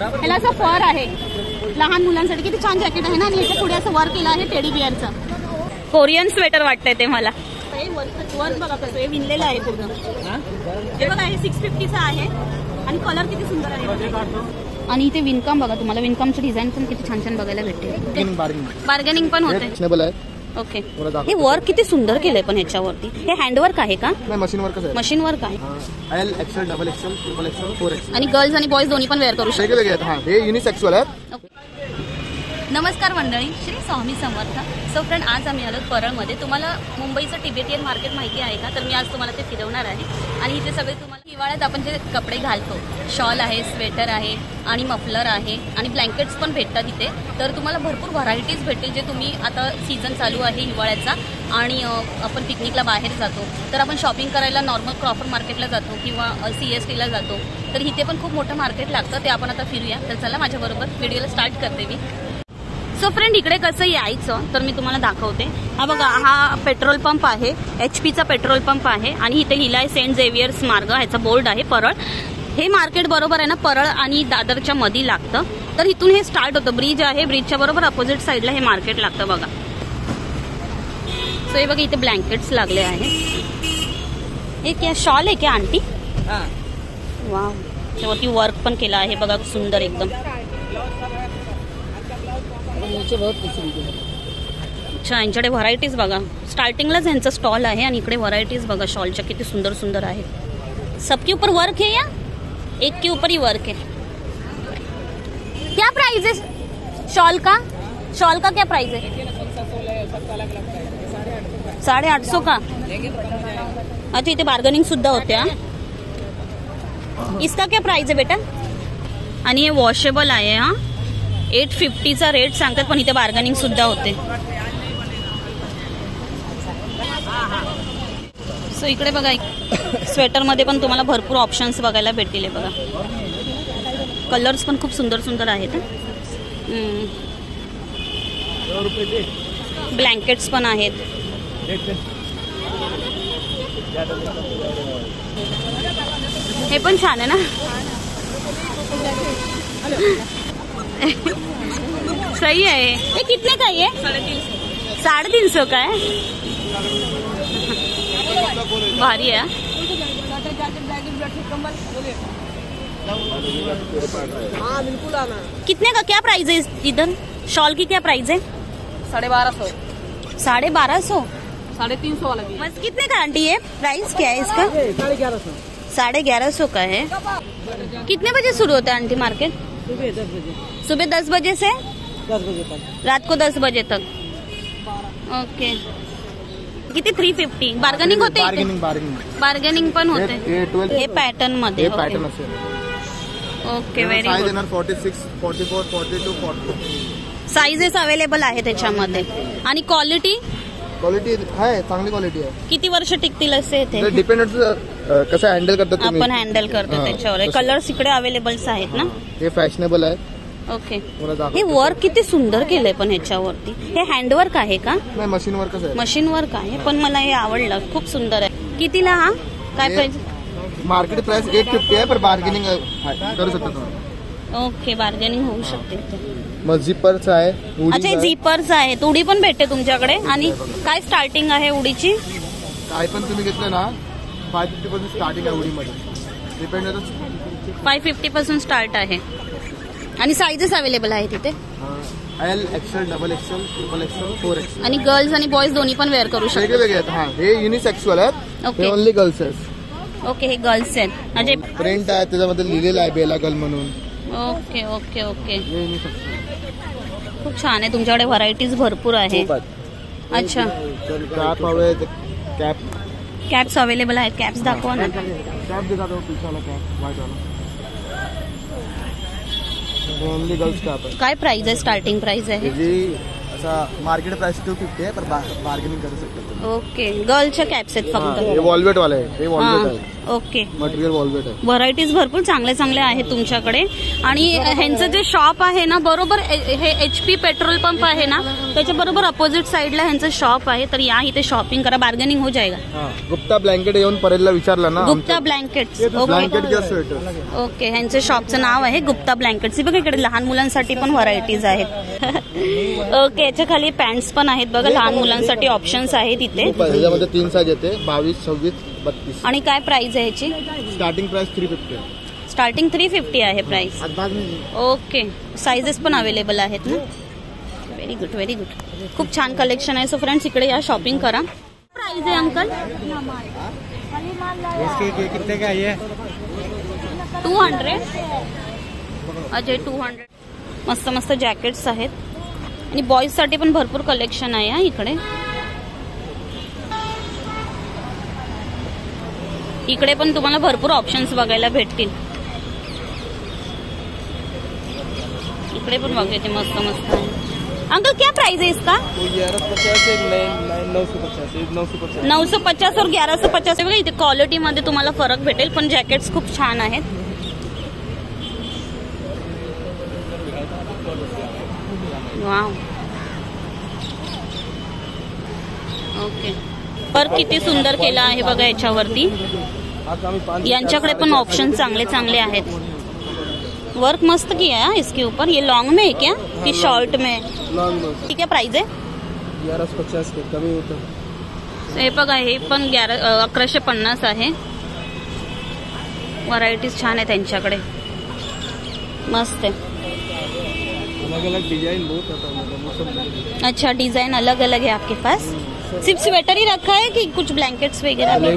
ह्याला असं फर आहे लहान मुलांसाठी. किती छान जॅकेट आहे ना. आणि याच्या पुढे असं वर्क केलं आहे टेडी बिअरचं. कोरियन स्वेटर वाटतंय ते मला. वर्क बघा कसं हे विणलेलं आहे पूर्ण. हे बघा हे 650चं आहे आणि कलर किती सुंदर आहे. आणि इथे विणकाम बघा. तुम्हाला विणकामची डिझाईन पण किती छान छान बघायला भेटते. बार्गेनिंग पण होते. ओके. हे वर्क किती सुंदर केलंय पण ह्याच्यावरती. हे हँडवर्क आहे का? मशीन वर्क आहे. मशीन वर्क आहे. L XL double XL triple XL 4X. आणि गर्ल्स आणि बॉयज दोन्ही पण वेअर करू शकतात. हे युनिसेक्सुअल आहे. नमस्कार मंडळी, श्री स्वामी समर्थ. सो फ्रेंड, आज आम्ही आलो परळमध्ये. तुम्हाला मुंबईचं टिबेटियन मार्केट माहिती आहे का? तर मी आज तुम्हाला ते फिरवणार आहे. आणि इथे सगळे तुम्हाला हिवाळ्यात आपण जे कपडे घालतो, शॉल आहे, स्वेटर आहे आणि मफलर आहे आणि ब्लँकेट्स पण भेटतात इथे. तर तुम्हाला भरपूर व्हरायटीज भेटतील जे तुम्ही आता सीझन चालू आहे हिवाळ्याचा आणि आपण पिकनिकला बाहेर जातो तर आपण शॉपिंग करायला नॉर्मल क्रॉफर्ड मार्केटला जातो किंवा CSTला जातो. तर इथे पण खूप मोठं मार्केट लागतं. ते आपण आता फिरूया. तर चला माझ्याबरोबर व्हिडिओला स्टार्ट करते मी. सो फ्रेंड, इकडे कसं यायचं तर मी तुम्हाला दाखवते. हा बघा, हा पेट्रोल पंप आहे. HPचा पेट्रोल पंप आहे आणि इथे लिहिलं आहे सेंट झेवियर्स मार्ग. ह्याचा बोर्ड आहे परळ. हे मार्केट बरोबर आहे ना, परळ आणि दादरच्या मध्ये लागतं. तर इथून हे स्टार्ट होतं. ब्रिज आहे, ब्रिजच्या बरोबर अपोजिट साईडला हे मार्केट लागतं बघा. सो हे बघा, इथे ब्लँकेट्स लागले आहे. हे क्या शॉल आहे क्या आंटी? वाव, त्यावरती वर्क पण केलं आहे बघा, सुंदर एकदम. अच्छा, यांच्याकडे व्हरायटीज बघा. स्टार्टिंगलाच यांचा स्टॉल आहे आणि इकडे व्हरायटीज बघा शॉलच्या किती सुंदर सुंदर आहेत. सबके ऊपर वर्क है या एक के ऊपर ही वर्क है? क्या प्राइस है शॉल का? शॉल का क्या प्राइस है? 850 का. अच्छा, इथे बार्गेनिंग सुद्धा होत्या. इसका क्या प्राइस है बेटा? आणि हे वॉशेबल आहे. हा 850चा रेट सांगतात पण इथे बार्गेनिंग सुद्धा होते. सो इकडे बघा, स्वेटर मध्ये पण तुम्हाला भरपूर ऑप्शन्स बघायला भेटतील. बघा, कलर्स पण खूप सुंदर सुंदर आहेत. ब्लँकेट्स पण आहेत. हे पण छान आहे ना. सही है. ये कितने का है? 350 का है. भारी है. कितने का क्या प्राइस है इधर? शॉल की क्या प्राइस है? 1250. 1250. 350 वाला भी. बस कितने का आंटी है? प्राइस क्या है इसका? 1150 का है. कितने बजे शुरू होता है आंटी मार्केट? सुबह 10 बजे से 10 बजे तक. रात को 10 बजे तक. ओके. किती? 350. बार्गेनिंग होते? बार्गेनिंग पण होते. हे पॅटर्न मध्ये. Okay, very good. 46, 44, 42, 40 sizes available आहे त्याच्यामध्ये. आणि क्वालिटी आहे, चांगली क्वालिटी आहे. किती वर्ष टिकतील असे इथे? डिपेंड कसं हँडल करतात तुम्ही. आपण हँडल करतो त्याच्यावर. कलर्स इकडे अवेलेबल्स आहेत ना. हे फॅशनेबल आहे. ओके. हे वर्क किती सुंदर केलंय पण ह्याच्यावरती. हे हँडवर्क आहे का? नाही, मशीन वर्कच आहे. मशीन वर्क आहे पण मला हे आवडलं. खूप सुंदर आहे. कितीला हा? काय प्राइस? मार्केट प्राइस 850 आहे, पण बार्गेनिंग करू शकता तुम्ही. ओके, बार्गेनिंग होऊ शकते. मग झिपर्स आहे. अच्छा, झिपर्स आहेत. उडी पण भेटते तुमच्याकडे. आणि काय स्टार्टिंग आहे उडीची? काय पण तुम्ही घेतलं ना, 550 स्टार्टिंग आहे उडीमध्ये. डिपेंड होतं. 550 पासून स्टार्ट आहे. आणि साइजेस अवेलेबल आहे तिथे. L XL double XL triple XL 4X. आणि गर्ल्स आणि बॉयज दोन्ही पण वेअर करू शकतात. वेगवेगळे आहेत. हे युनिसेक्सुअल आहेत. ओके. हे ओनली गर्ल्स आहेत. ओके, हे गर्ल्स आहेत. म्हणजे प्रिंट आहे त्याच्यामध्ये लिहिलेलं आहे बेला गर्ल म्हणून. Okay okay okay. खूप छान आहे. तुमच्याकडे व्हरायटीज भरपूर आहे. अच्छा, कॅप हवे कॅप. कॅप्स अवेलेबल आहेत. कॅप्स दाखवा ना. कॅप देतात पिछाला कॅप व्हाईट वाला. ओनली गर्ल्स कॅप आहे. काय प्राइस आहे? स्टार्टिंग प्राइस आहे जी असा मार्केट प्राइस 250 आहे, पण बार्गेनिंग करू शकतो. ओके. गर्लच्या कॅप्स आहेत फक्त. हे वॉल्वेट वाले आहे. हे वॉल्वेट आहे. ओके. मटेरियल वॉल्वेट आहे. व्हरायटीज भरपूर चांगले चांगले आहेत तुमच्याकडे. आणि ह्यांचं जे शॉप आहे ना बरोबर हे HP पेट्रोल पंप आहे ना त्याच्या बरोबर अपोजिट साइडला ह्यांचं शॉप आहे. तर या इथे शॉपिंग करा, बार्गेनिंग हो जाएगा. गुप्ता ब्लँकेट येऊन परेलला विचारला ना. गुप्ता ब्लँकेट्स. ब्लँकेट किंवा स्वेटर. ओके. ह्यांचं शॉपचं नाव आहे गुप्ता ब्लँकेट्स. बघा इकडे लहान मुलांसाठी पण व्हरायटीज आहेत. ओके. याच्या खाली पॅन्ट्स पण आहेत बघा, लहान मुलांसाठी ऑप्शन्स आहेत इथे. त्याच्यामध्ये 3 साईज येते, 22, 26, 32. आणि काय प्राइस आहे ह्याची? Starting price 350. स्टार्टिंग 350 आहे प्राइस. ओके. साइजेस पण अवेलेबल आहेत ना. Very good, very good. खूप छान कलेक्शन आहे. सो फ्रेंड्स इकडे या, शॉपिंग करा. प्राइस आहे अंकल? कितने का आहे? 200. अजय 200. मस्त मस्त जॅकेट्स आहेत आणि बॉईज साठी पण भरपूर कलेक्शन आहे हा इकडे. इकडे पण तुम्हाला भरपूर ऑप्शन्स बघायला भेटतील. इकडे पण बघायचे मस्त मस्त आहे. अंकल क्या प्राइस है इसका? 950 और 1150. बघा इथे क्वालिटी मध्ये तुम्हाला फरक भेटेल, पण जॅकेट्स खूप छान आहेत. वाव. ओके. पर किती सुंदर केला आहे बघा याच्यावरती. यांच्याकडे पण ऑप्शन चांगले चांगले आहेत. वर्क मस्त किया है इसके ऊपर. ये लॉन्ग में है क्या कि शॉर्ट में? ठीक है. प्राइस है 1150 के कमी होतं. हे बघा हे पण 1150 आहे. व्हरायटीज छान आहे त्यांच्याकडे, मस्त आहे. अलग अलग डिजाइन बहुत. अच्छा, डिजाइन अलग अलग है आपके पास. सिर्फ स्वेटर ही रखा है कि कुछ ब्लैंकेट्स वगैरह भी?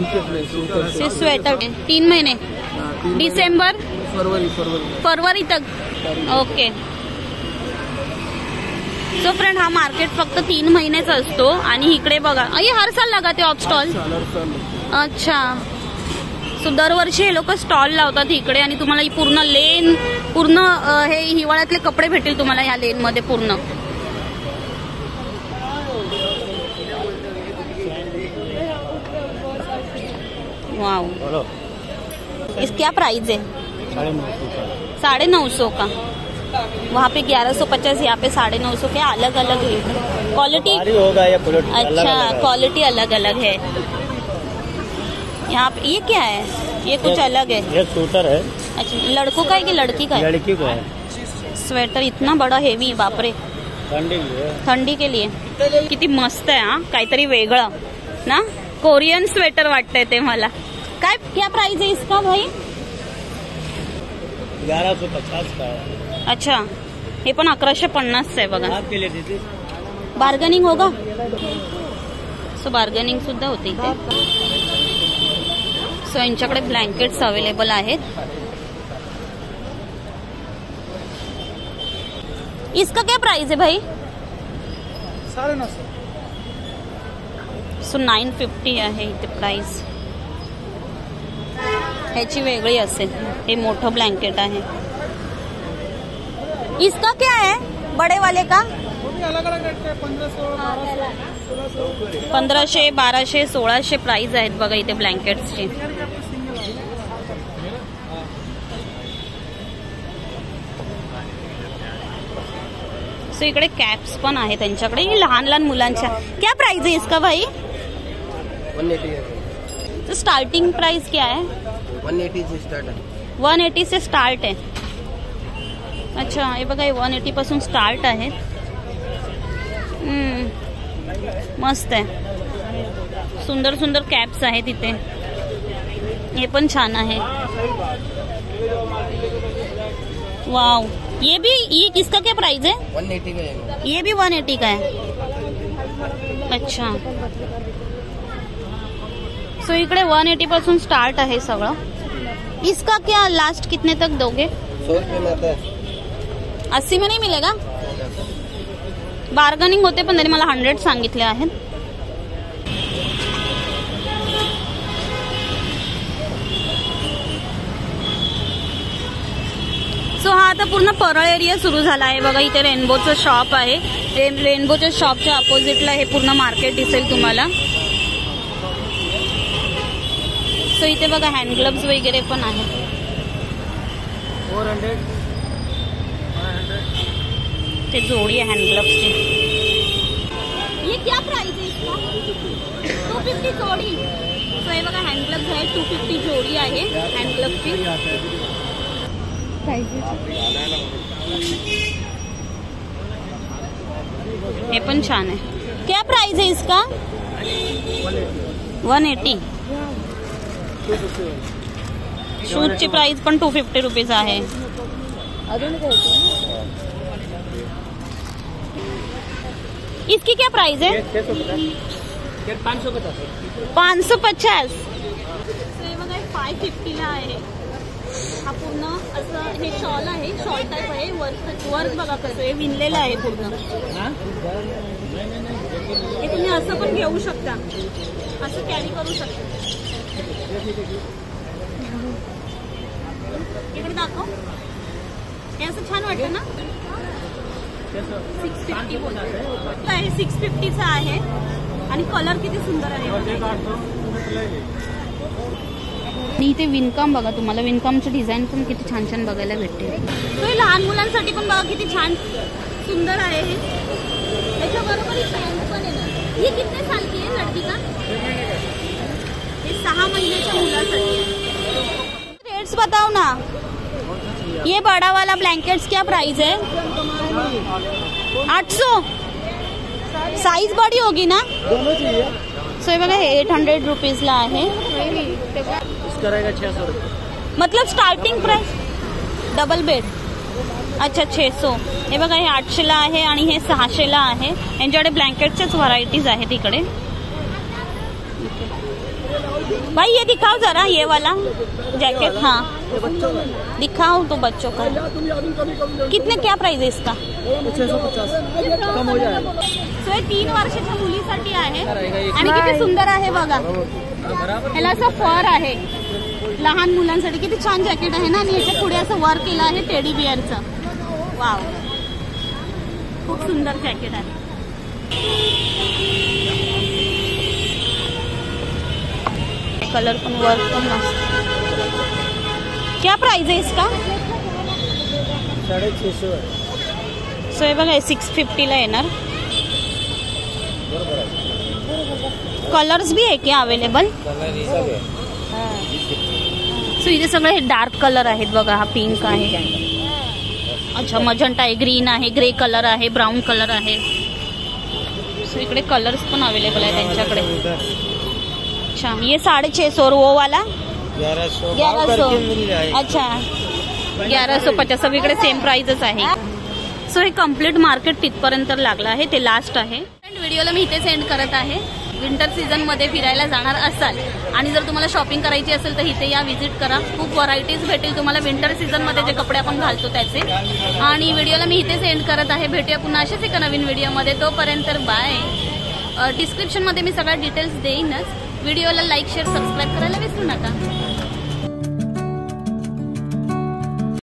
सिर्फ स्वेटर. 3 महीने, दिसंबर फरवरी तक. ओके. सो फ्रेंड हा मार्केट फक्त 3 महिनेच असतो. आणि इकडे बघा ये हर साल लगाते ऑफ स्टॉल. अच्छा. सो दरवर्षी हे लोक स्टॉल लावतात इकडे आणि तुम्हाला ही पूर्ण लेन, पूर्ण हे हिवाळ्यातले कपडे भेटेल तुम्हाला या लेन मध्ये पूर्ण. वाव. इस क्या प्राइस है? 950 का. वहाँ पे 1150, यहाँ पे 950 के. अलग अलग है क्वालिटी होगा या क्वालिटी? अच्छा, क्वालिटी अलग अलग है. यहाँ पे ये क्या है? ये कुछ अलग है. ये स्वेटर है. अच्छा, लड़कों का है कि लड़की का है? लड़की को है. स्वेटर इतना बड़ा हेवी, बापरे. थंडी के लिए किती मस्त आहे हा. काहीतरी वेगळं ना. कोरियन स्वेटर वाटतंय ते मला. काय क्या प्राइस है इसका भाई? 1150 का है. अच्छा. हे पण 1150 आहे बघा. आपके लिए दीदी. बार्गेनिंग होगा. सो बार्गेनिंग सुद्धा होते इथे. सो यांच्याकडे ब्लँकेट्स अवेलेबल आहेत. इसका क्या प्राइस है भाई? 950. सो 950 आहे इथे प्राइस. ह्याची वेगळी असेल. हे मोठं ब्लँकेट आहे. इसका क्या है बड़े वाले का? अलग अलग रेट है. 1500, 1200, 1600 प्राइस आहेत बघा इथे ब्लँकेट्सचे. सो इकडे कॅप्स पण आहे त्यांच्याकडे. हे लहान लहान मुलांच्या. क्या प्राइस है इसका भाई? 180 है. तो स्टार्टिंग प्राइस क्या है? 180 से स्टार्ट है. 180 से स्टार्ट आहे. अच्छा, हे बघा हे 180 पासून स्टार्ट आहे. मस्त आहे. सुंदर सुंदर कॅप्स आहेत इथे. हे पण छान आहे. वाव. ये किसका क्या प्राइस है? 180 का है. ये भी 180 का है. अच्छा. सो इकडे 180 पासून स्टार्ट आहे सगळं. इसका क्या लास्ट कितने तक दोगे? 100 रुपये में आता है. 80 में नहीं मिलेगा? बार्गेनिंग होते पण त्यांनी मला 100 सांगितले आहेत. सो हा आता पूर्ण परळ एरिया सुरू झाला आहे बघा. इथे रेनबोचं शॉप आहे. रेनबोच्या शॉपच्या अपोजिटला हे पूर्ण मार्केट दिसेल तुम्हाला. सो इथे बघा हँड ग्लव्स वगैरे पण आहेत. 400. ते जोडी आहे हँड ग्लव्सची. ये क्या प्राइस है इसका? 250 जोड़ी. सो हे बघा हँड ग्लव्स आहे, 250 जोडी आहे हँड ग्लव्सची. हे पण छान आहे. क्या प्राइस है इसका? 180. शूजची प्राइस पण 250 रुपीज आहे. इसकी क्या प्राइस है? 550. 550. हे बघा 550 ला आहे. हा पूर्ण असं हे शॉल आहे, शॉल टाईप आहे. वर्क बघा कसं आहे, विणलेलं आहे पूर्ण. हे तुम्ही असं पण घेऊ शकता, असं कॅरी करू शकता. इकडे दाखव. हे असं छान वाटतं ना. 650 बोलतो आहे, 650चा आहे. आणि कलर किती सुंदर आहे. आणि इथे विणकाम बघा, तुम्हाला विणकामचं डिझाईन पण किती छान छान बघायला भेटते. तो हे लहान मुलांसाठी पण बघा किती छान सुंदर आहे. हे त्याच्याबरोबर ही पॅन्ट पण आहे ना. ही कितने साल की आहे लड़की का? हे 6 महिन्याच्या मुलासाठी आहे. रेट्स बताओ ना. ये बड़ा वाला ब्लैंकेट्स क्या प्राइस है? 800. साइज बड़ी होगी ना. सो ये बघा 800 रुपीजला आहे. इसका रहेगा 600 रुपये. मतलब स्टार्टिंग प्राइस डबल बेड. अच्छा 600. हे बघा हे 800ला आहे आणि हे 600ला आहे. यांच्याकडे ब्लँकेटच्याच व्हरायटीज आहेत इकडे. भाई ये दिखाओ जरा, ये वाला जैकेट. हाँ दिखाओ तो बच्चों का. कितने क्या प्राइस है इसका? 650. कम हो जाएगा. सो हे 3 वर्षाच्या मुलीसाठी आहे. आणि किती सुंदर आहे बघा. ह्याला असं फर आहे लहान मुलांसाठी. किती छान जॅकेट आहे ना. आणि याच्या पुढे असं वर्क केलं आहे टेडी बिअरचं. वाव, खूप सुंदर जॅकेट आहे. कलर पण वर्क पण मस्त. क्या प्राइस है इसका? 650. सो हे बघा 650ला येणार. कलर्स भी आहे क्या अवेलेबल? सो इथे सगळे हे डार्क कलर आहेत बघा. हा पिंक आहे, अच्छा मजंटा आहे, ग्रीन आहे, ग्रे कलर आहे, ब्राऊन कलर आहे. सो इकडे कलर्स पण अवेलेबल आहे त्यांच्याकडे. अच्छा ये 650 और वो वाला 1100. अच्छा 1150. सगळीकडे सेम प्राइसच आहे. सो हे कम्प्लीट मार्केट तिथपर्यंत लागलं आहे, ते लास्ट आहे. व्हिडिओला मी इथे सेंड करत आहे. विंटर सीझन मध्ये फिरायला जाणार असाल आणि जर तुम्हाला शॉपिंग करायची असेल तर इथे या, व्हिजिट करा. खूप व्हरायटीज भेटेल तुम्हाला विंटर सीझन मध्ये जे कपडे आपण घालतो त्याचे. आणि व्हिडिओला मी इथे सेंड करत आहे. भेटूया पुन्हा अशाच एका नवीन व्हिडिओमध्ये. तोपर्यंत बाय. डिस्क्रिप्शन मध्ये मी सगळ्या डिटेल्स देईनच. व्हिडिओला लाईक शेअर सबस्क्राईब करायला विसरू नका.